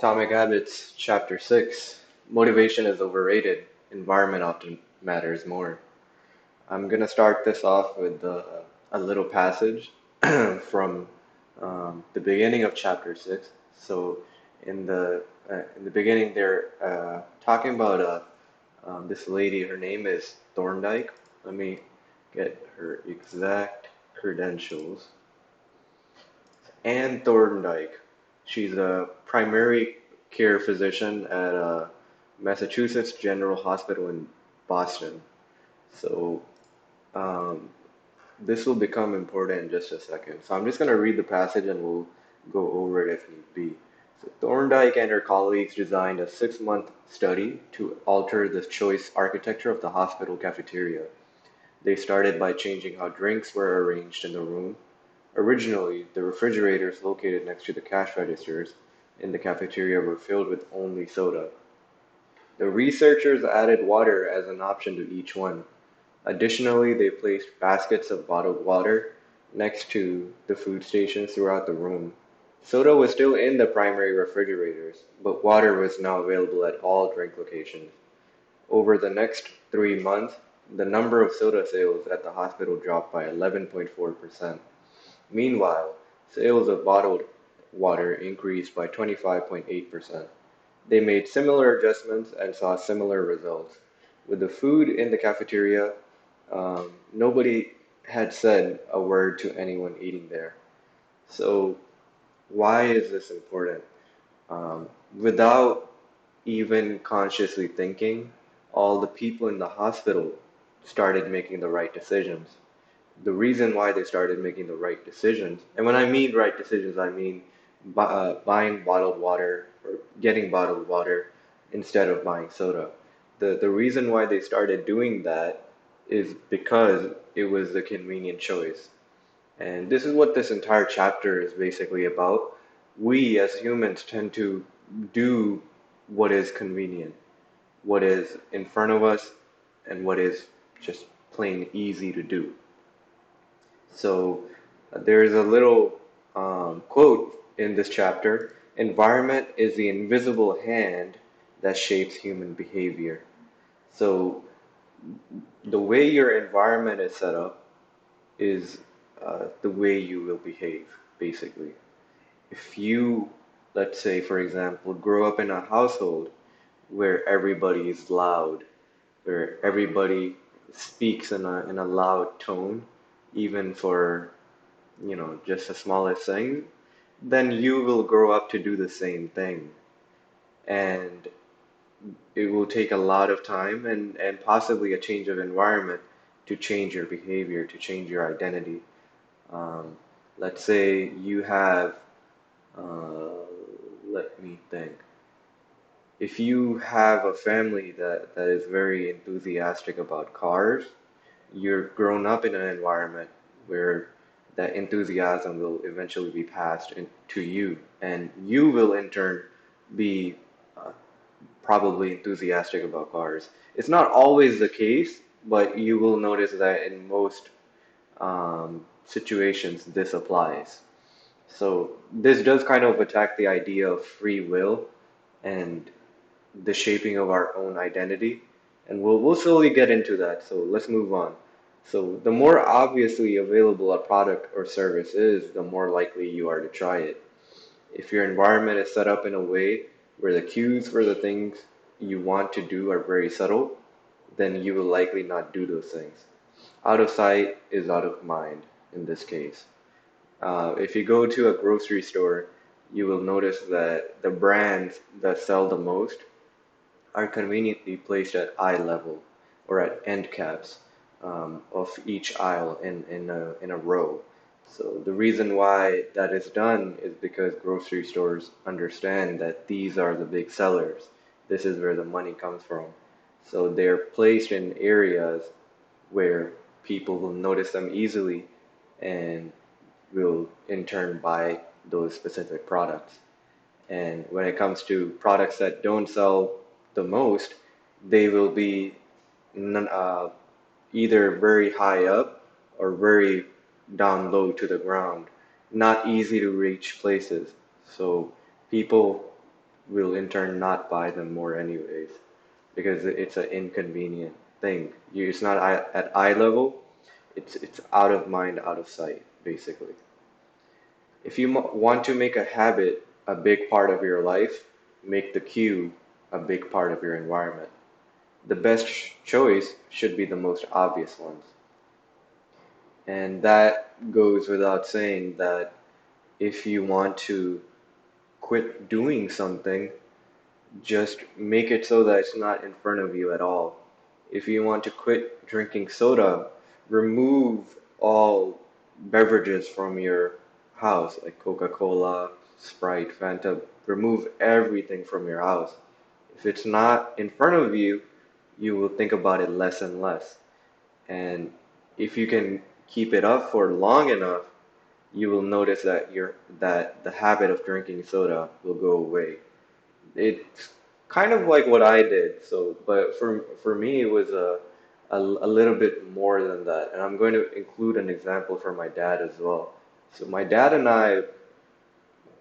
Atomic Habits, Chapter 6. Motivation is overrated. Environment often matters more. I'm going to start this off with a little passage from the beginning of Chapter 6. So, in the beginning, they're talking about this lady. Her name is Thorndike. Let me get her exact credentials. Anne Thorndike. She's a primary care physician at Massachusetts General Hospital in Boston. So um, this will become important in just a second. So I'm just going to read the passage and we'll go over it if need be. So Thorndike and her colleagues designed a 6-month study to alter the choice architecture of the hospital cafeteria. They started by changing how drinks were arranged in the room. Originally, the refrigerators located next to the cash registers in the cafeteria were filled with only soda. The researchers added water as an option to each one. Additionally, they placed baskets of bottled water next to the food stations throughout the room. Soda was still in the primary refrigerators, but water was now available at all drink locations. Over the next 3 months, the number of soda sales at the hospital dropped by 11.4%. Meanwhile, sales of bottled water increased by 25.8%. They made similar adjustments and saw similar results. With the food in the cafeteria, nobody had said a word to anyone eating there. So, why is this important? Without even consciously thinking, all the people in the hospital started making the right decisions. The reason why they started making the right decisions, and when I mean right decisions, I mean buying bottled water or getting bottled water instead of buying soda. The reason why they started doing that is because it was a convenient choice. And this is what this entire chapter is basically about. We as humans tend to do what is convenient, what is in front of us, and what is just plain easy to do. So there's a little quote in this chapter. Environment is the invisible hand that shapes human behavior. So the way your environment is set up is the way you will behave, basically. If you, let's say, for example, grow up in a household where everybody is loud, where everybody speaks in a loud tone, even for just the smallest thing, then you will grow up to do the same thing. And it will take a lot of time and possibly a change of environment to change your behavior, to change your identity. Um, let's say you have, uh, let me think. If you have a family that is very enthusiastic about cars, you're grown up in an environment where that enthusiasm will eventually be passed to you, and you will in turn be uh, probably enthusiastic about cars. It's not always the case, but you will notice that in most situations this applies. So this does kind of attack the idea of free will and the shaping of our own identity. And we'll slowly get into that. So let's move on. So the more obviously available a product or service is, the more likely you are to try it. If your environment is set up in a way where the cues for the things you want to do are very subtle, then you will likely not do those things. Out of sight is out of mind in this case. If you go to a grocery store, you will notice that the brands that sell the most are conveniently placed at eye level or at end caps of each aisle in a row. So the reason why that is done is because grocery stores understand that these are the big sellers. This is where the money comes from. So they're placed in areas where people will notice them easily and will in turn buy those specific products. And when it comes to products that don't sell the most, they will be either very high up or very down low to the ground, not easy to reach places. So people will in turn not buy them more anyways because it's an inconvenient thing. It's not at eye level, it's out of mind, out of sight, basically. If you want to make a habit a big part of your life, make the cue a big part of your environment. The best choice should be the most obvious ones. And that goes without saying that if you want to quit doing something, just make it so that it's not in front of you at all. If you want to quit drinking soda, remove all beverages from your house, like Coca-Cola, Sprite, Fanta. Remove everything from your house. If it's not in front of you, you will think about it less and less. And if you can keep it up for long enough, you will notice that the habit of drinking soda will go away. It's kind of like what I did. So, but for me, it was a little bit more than that. And I'm going to include an example for my dad as well. So my dad and I,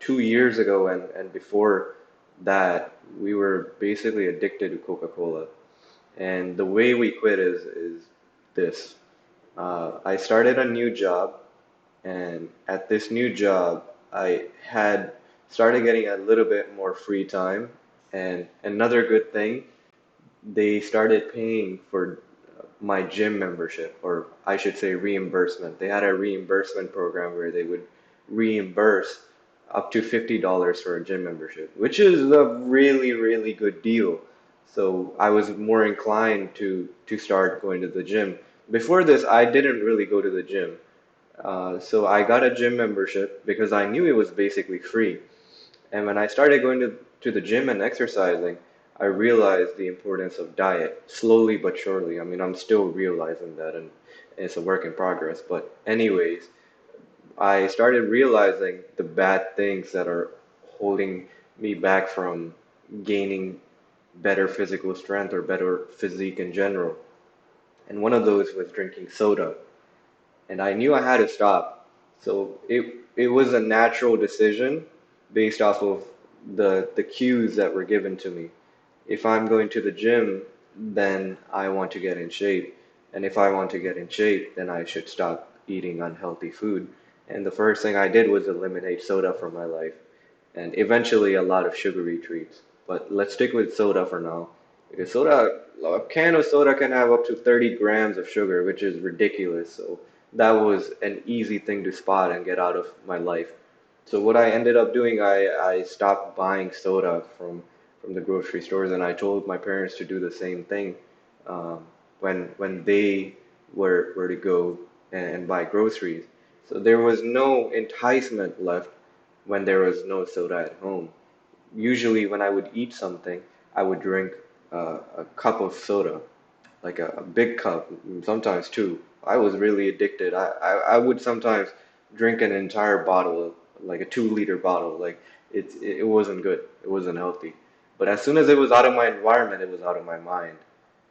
2 years ago and before that, we were basically addicted to Coca-Cola. And the way we quit is this. I started a new job, and at this new job, I had started getting a little bit more free time. And another good thing, they started paying for my gym membership, or I should say reimbursement. They had a reimbursement program where they would reimburse up to $50 for a gym membership, which is a really, really good deal. So I was more inclined to start going to the gym. Before this, I didn't really go to the gym. So I got a gym membership because I knew it was basically free. And when I started going to the gym and exercising, I realized the importance of diet slowly but surely. I mean, I'm still realizing that, and it's a work in progress. But, anyways, I started realizing the bad things that are holding me back from gaining better physical strength or better physique in general. And one of those was drinking soda. And I knew I had to stop. So it was a natural decision based off of the cues that were given to me. If I'm going to the gym, then I want to get in shape. And if I want to get in shape, then I should stop eating unhealthy food. And the first thing I did was eliminate soda from my life, and eventually a lot of sugary treats. But let's stick with soda for now, because a can of soda can have up to 30 grams of sugar, which is ridiculous. So that was an easy thing to spot and get out of my life. So what I ended up doing, I stopped buying soda from the grocery stores, and I told my parents to do the same thing when they were to go and buy groceries. So there was no enticement left when there was no soda at home. Usually, when I would eat something, I would drink a cup of soda, like a big cup, sometimes two. I was really addicted. I would sometimes drink an entire bottle, like a 2 liter bottle. Like it wasn't good. It wasn't healthy. But as soon as it was out of my environment, it was out of my mind.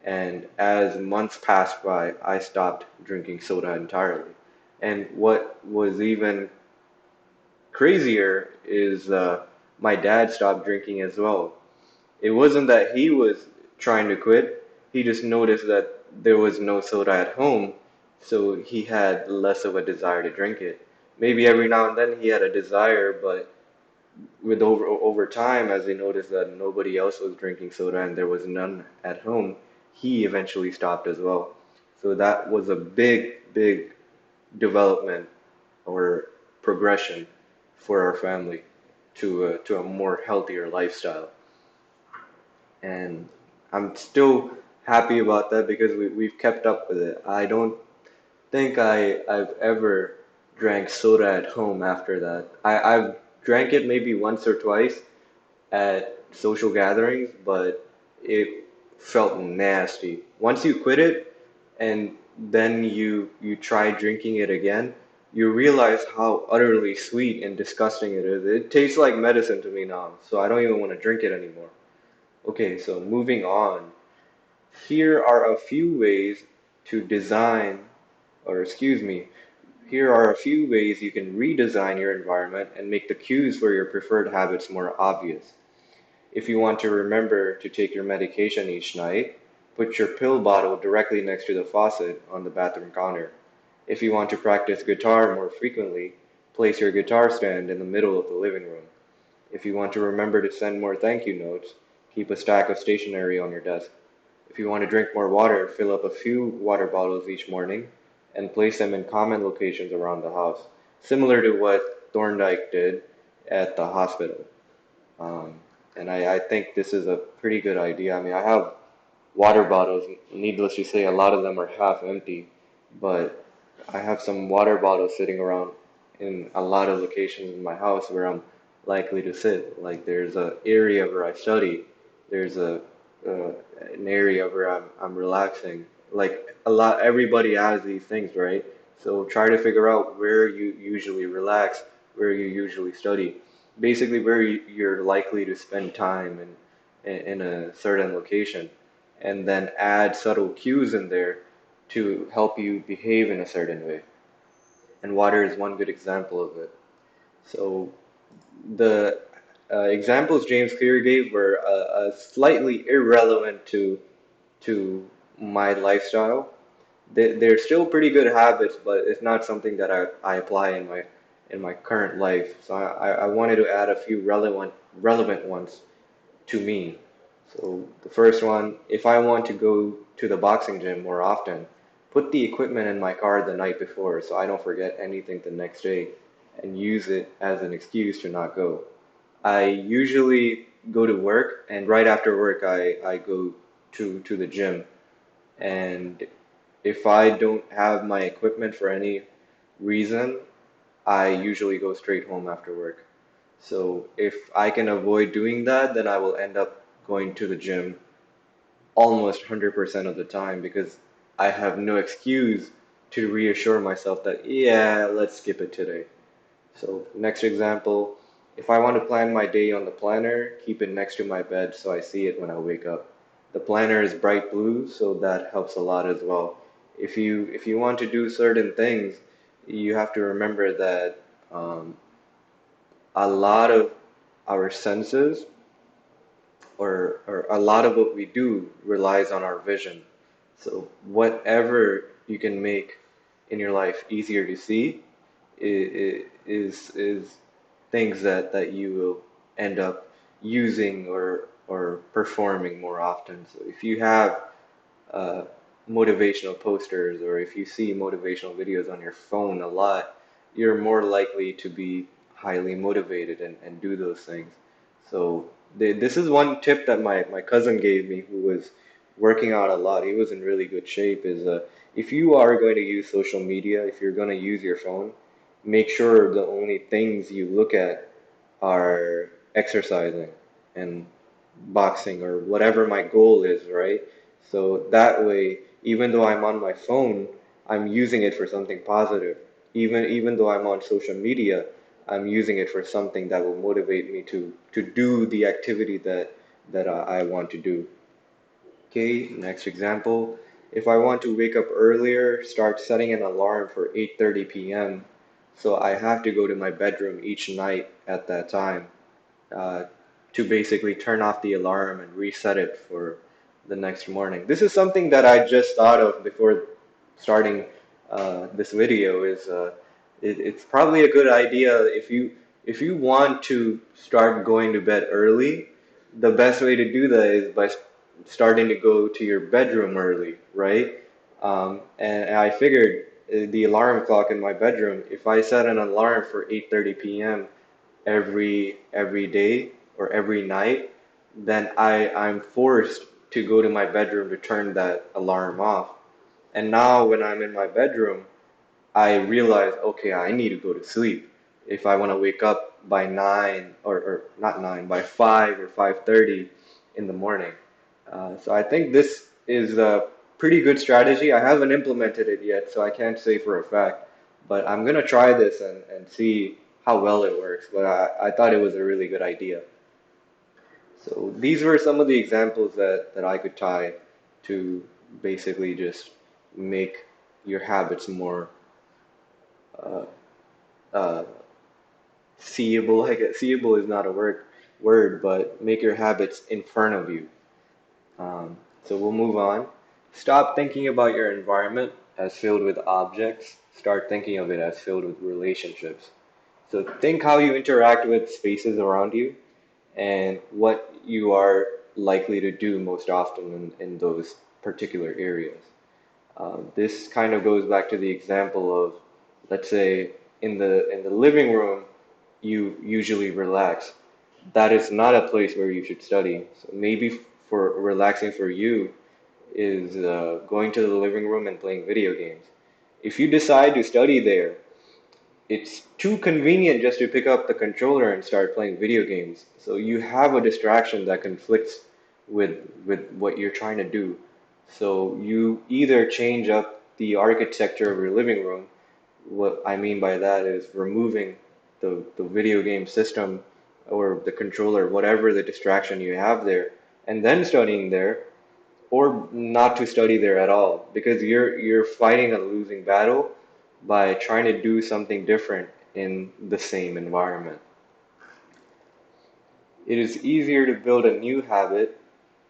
And as months passed by, I stopped drinking soda entirely. And what was even crazier is my dad stopped drinking as well. It wasn't that he was trying to quit, he just noticed that there was no soda at home, so he had less of a desire to drink it. Maybe every now and then he had a desire, but with over time, as he noticed that nobody else was drinking soda and there was none at home, he eventually stopped as well. So that was a big, big development or progression for our family to a more healthier lifestyle. And I'm still happy about that because we've kept up with it. I don't think I've ever drank soda at home after that. I've drank it maybe once or twice at social gatherings, but it felt nasty. Once you quit it and then you try drinking it again, you realize how utterly sweet and disgusting it is. It tastes like medicine to me now, so I don't even want to drink it anymore. Okay, so moving on. Here are a few ways to design, or excuse me, here are a few ways you can redesign your environment and make the cues for your preferred habits more obvious. If you want to remember to take your medication each night, put your pill bottle directly next to the faucet on the bathroom counter. If you want to practice guitar more frequently, place your guitar stand in the middle of the living room. If you want to remember to send more thank you notes, keep a stack of stationery on your desk. If you want to drink more water, fill up a few water bottles each morning and place them in common locations around the house, similar to what Thorndike did at the hospital. Um, and I think this is a pretty good idea. I mean, I have water bottles. Needless to say, a lot of them are half empty, but I have some water bottles sitting around in a lot of locations in my house where I'm likely to sit. Like there's a area where I study. There's uh, an area where I'm relaxing. Like a lot, everybody has these things, right? So try to figure out where you usually relax, where you usually study, basically where you're likely to spend time in a certain location, and then add subtle cues in there to help you behave in a certain way. And water is one good example of it. So the examples James Clear gave were slightly irrelevant to my lifestyle. They're still pretty good habits, but it's not something that I apply in my current life. So I wanted to add a few relevant ones to me. So the first one, if I want to go to the boxing gym more often, put the equipment in my car the night before so I don't forget anything the next day and use it as an excuse to not go. I usually go to work, and right after work I go to the gym. And if I don't have my equipment for any reason, I usually go straight home after work. So if I can avoid doing that, then I will end up going to the gym almost 100% of the time because I have no excuse to reassure myself that, yeah, let's skip it today. So, next example, if I want to plan my day on the planner, keep it next to my bed so I see it when I wake up. The planner is bright blue, so that helps a lot as well. If you want to do certain things, you have to remember that um, a lot of our senses or a lot of what we do relies on our vision. So whatever you can make in your life easier to see is things that you will end up using or performing more often. So if you have uh, motivational posters or if you see motivational videos on your phone a lot, you're more likely to be highly motivated and do those things. So this is one tip that my cousin gave me who was working out a lot. He was in really good shape. Is if you are going to use social media, if you're going to use your phone, make sure the only things you look at are exercising and boxing or whatever my goal is, right? So that way, even though I'm on my phone, I'm using it for something positive. Even though I'm on social media, I'm using it for something that will motivate me to do the activity that I want to do. Okay, next example. If I want to wake up earlier, start setting an alarm for 8:30 p.m. So I have to go to my bedroom each night at that time uh, to basically turn off the alarm and reset it for the next morning. This is something that I just thought of before starting this video. It's probably a good idea if you want to start going to bed early. The best way to do that is by starting to go to your bedroom early, right? And I figured the alarm clock in my bedroom, if I set an alarm for 8:30 p.m. every day or every night, then I'm forced to go to my bedroom to turn that alarm off. And now when I'm in my bedroom, I realize, okay, I need to go to sleep if I want to wake up by 9 or not 9, by 5 or 5:30 in the morning. So I think this is a pretty good strategy. I haven't implemented it yet, so I can't say for a fact, but I'm gonna try this and see how well it works. But I thought it was a really good idea. So these were some of the examples that I could tie to basically just make your habits more uh, uh, seeable. I guess seeable is not a word. word, but make your habits in front of you. So we'll move on. Stop thinking about your environment as filled with objects. Start thinking of it as filled with relationships. So think how you interact with spaces around you and what you are likely to do most often in those particular areas. This kind of goes back to the example of, let's say, in the living room, you usually relax. That is not a place where you should study. So maybe for relaxing for you is going to the living room and playing video games. If you decide to study there, it's too convenient just to pick up the controller and start playing video games. So you have a distraction that conflicts with what you're trying to do. So you either change up the architecture of your living room. What I mean by that is removing the video game system or the controller, whatever the distraction you have there, and then studying there, or not to study there at all because you're fighting a losing battle by trying to do something different in the same environment. It is easier to build a new habit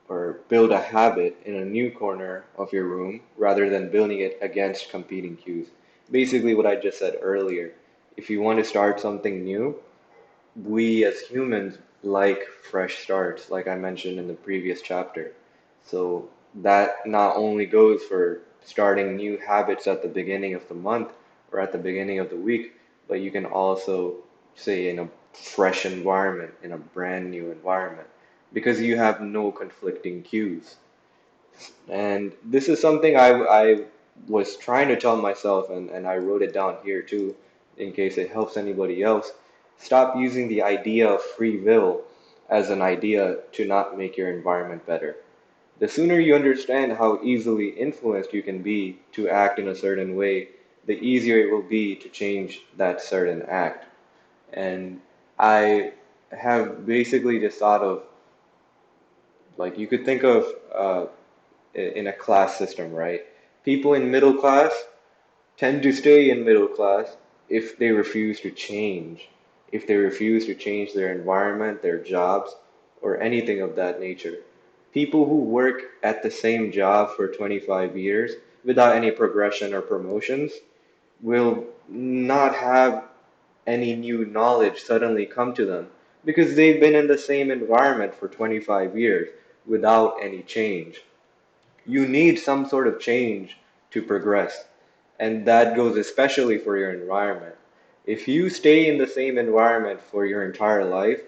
or build a habit in a new corner of your room rather than building it against competing cues. Basically, what I just said earlier. If you want to start something new, we as humans like fresh starts, like I mentioned in the previous chapter. So that not only goes for starting new habits at the beginning of the month or at the beginning of the week, but you can also say in a fresh environment, in a brand new environment, because you have no conflicting cues. And this is something I was trying to tell myself, and I wrote it down here too, in case it helps anybody else. Stop using the idea of free will as an idea to not make your environment better. The sooner you understand how easily influenced you can be to act in a certain way, the easier it will be to change that certain act. And I have basically just thought of, like, you could think of in a class system, right? People in middle class tend to stay in middle class if they refuse to change, if they refuse to change their environment, their jobs, or anything of that nature. People who work at the same job for 25 years without any progression or promotions will not have any new knowledge suddenly come to them because they've been in the same environment for 25 years without any change. You need some sort of change to progress. And that goes especially for your environment. If you stay in the same environment for your entire life,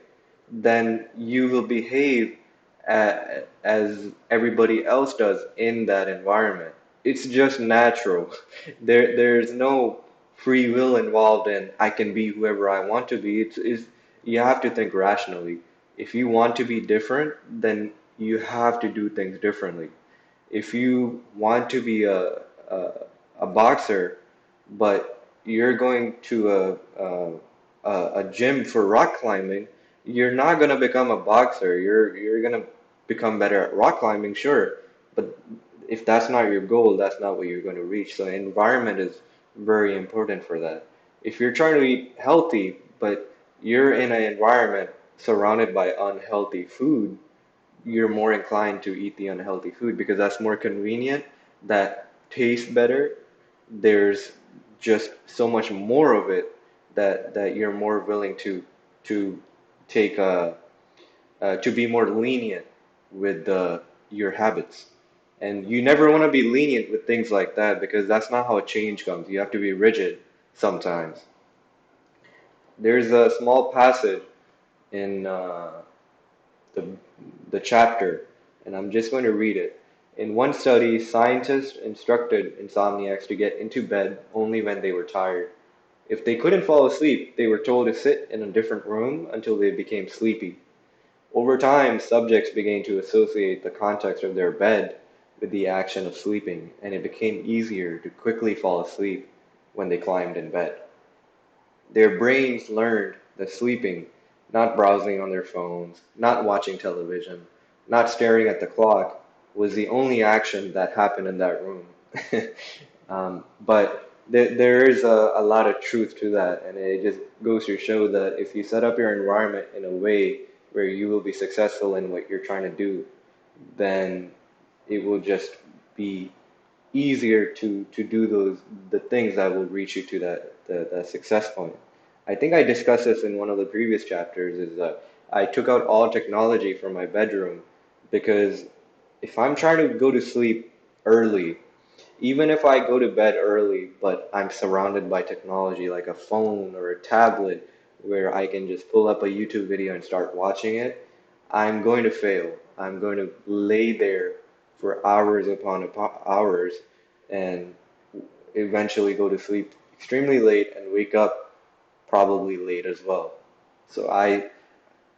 then you will behave as everybody else does in that environment. It's just natural. There's no free will involved in I can be whoever I want to be. You have to think rationally. If you want to be different, then you have to do things differently. If you want to be a, a boxer, but you're going to a gym for rock climbing, you're not going to become a boxer. You're going to become better at rock climbing, sure, but if that's not your goal, that's not what you're going to reach. So environment is very important for that. If you're trying to eat healthy, but you're in an environment surrounded by unhealthy food, you're more inclined to eat the unhealthy food because that's more convenient, that tastes better. There's just so much more of it that you're more willing to take to be more lenient with your habits. And you never want to be lenient with things like that because that's not how a change comes. You have to be rigid sometimes. There's a small passage in the, the chapter, and I'm just going to read it. In one study, scientists instructed insomniacs to get into bed only when they were tired. If they couldn't fall asleep, they were told to sit in a different room until they became sleepy. Over time, subjects began to associate the context of their bed with the action of sleeping, and it became easier to quickly fall asleep when they climbed in bed. Their brains learned that sleeping, not browsing on their phones, not watching television, not staring at the clock, was the only action that happened in that room. But there is a lot of truth to that, and it just goes to show that if you set up your environment in a way where you will be successful in what you're trying to do, then it will just be easier to do the things that will reach you to that success point. I think I discussed this in one of the previous chapters, is that I took out all technology from my bedroom because if I'm trying to go to sleep early, even if I go to bed early, but I'm surrounded by technology like a phone or a tablet where I can just pull up a YouTube video and start watching it, I'm going to fail. I'm going to lay there for hours upon hours and eventually go to sleep extremely late and wake up probably late as well. So I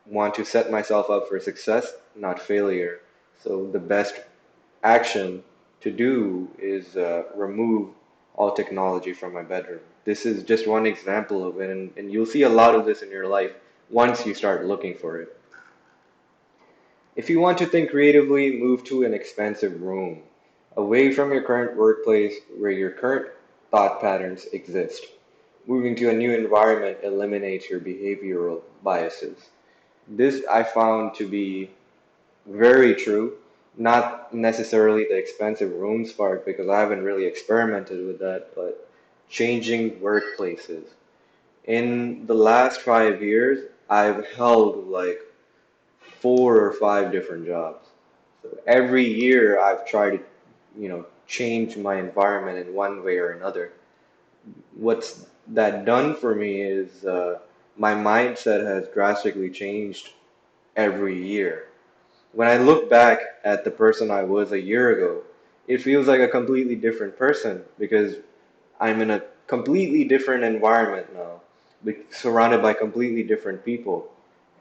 want to set myself up for success, not failure. So the best action to do is remove all technology from my bedroom. This is just one example of it, and you'll see a lot of this in your life once you start looking for it. If you want to think creatively, move to an expensive room, away from your current workplace where your current thought patterns exist. Moving to a new environment eliminates your behavioral biases. This I found to be very true. Not necessarily the expensive rooms part because I haven't really experimented with that, but changing workplaces. In the last 5 years, I've held like 4 or 5 different jobs. So every year I've tried to, change my environment in one way or another. What's that done for me is my mindset has drastically changed every year. When I look back at the person I was a year ago, it feels like a completely different person because I'm in a completely different environment now, surrounded by completely different people.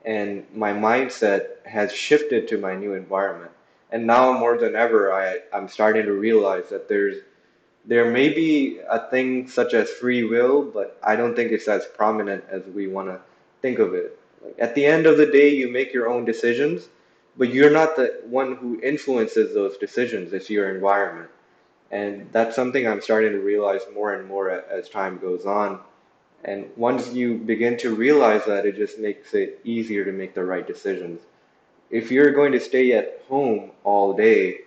And my mindset has shifted to my new environment. And now more than ever, I'm starting to realize that there may be a thing such as free will, but I don't think it's as prominent as we want to think of it. Like, at the end of the day, you make your own decisions, but you're not the one who influences those decisions. It's your environment. And that's something I'm starting to realize more and more as time goes on. And once you begin to realize that, it just makes it easier to make the right decisions. If you're going to stay at home all day,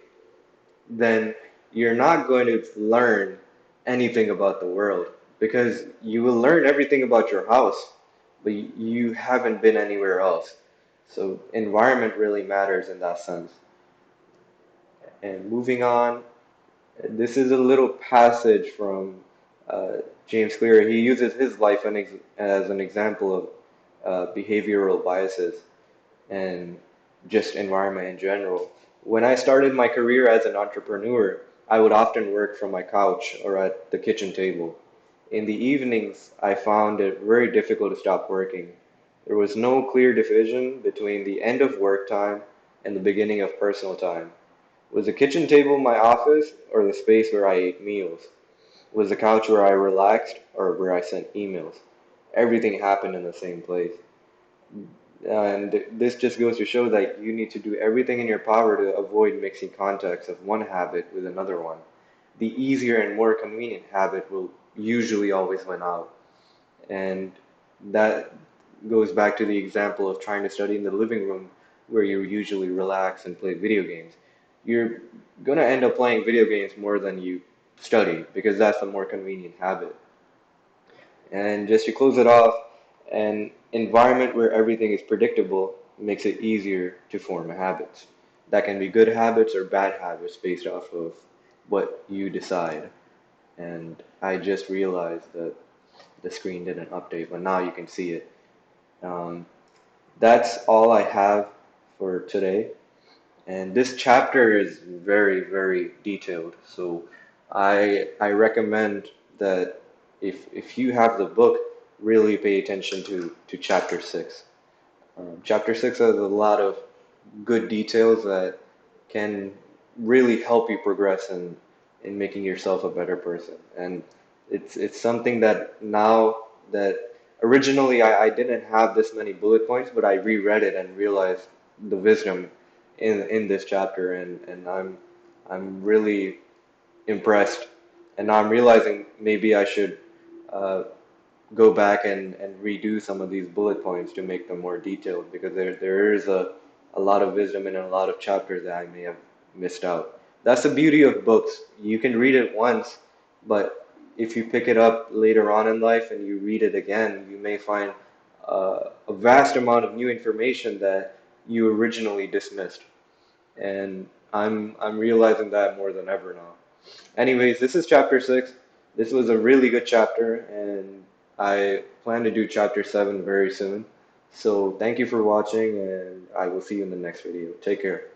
then you're not going to learn anything about the world because you will learn everything about your house, but you haven't been anywhere else. So environment really matters in that sense. And moving on, this is a little passage from uh, James Clear. He uses his life as an example of behavioral biases and just environment in general. When I started my career as an entrepreneur, I would often work from my couch or at the kitchen table. In the evenings, I found it very difficult to stop working. There was no clear division between the end of work time and the beginning of personal time. Was the kitchen table my office or the space where I ate meals? Was the couch where I relaxed or where I sent emails? Everything happened in the same place. And this just goes to show that you need to do everything in your power to avoid mixing contexts of one habit with another one. The easier and more convenient habit will usually always win out. And that goes back to the example of trying to study in the living room where you usually relax and play video games. You're going to end up playing video games more than you study because that's a more convenient habit. And just to close it off, an environment where everything is predictable makes it easier to form habits. That can be good habits or bad habits based off of what you decide. And I just realized that the screen didn't update, but now you can see it. Um, that's all I have for today. And this chapter is very, very detailed. So I recommend that if you have the book, really pay attention to chapter six. Chapter six has a lot of good details that can really help you progress in making yourself a better person. And it's something that now that originally I didn't have this many bullet points, but I reread it and realized the wisdom in this chapter, and I'm really impressed. And now I'm realizing maybe I should uh, go back and redo some of these bullet points to make them more detailed because there is a lot of wisdom in a lot of chapters that I may have missed out. That's the beauty of books. You can read it once, but if you pick it up later on in life and you read it again, you may find a vast amount of new information that you originally dismissed. And I'm realizing that more than ever now. Anyways, this is chapter six. This was a really good chapter, and I plan to do chapter seven very soon. So thank you for watching, and I will see you in the next video. Take care.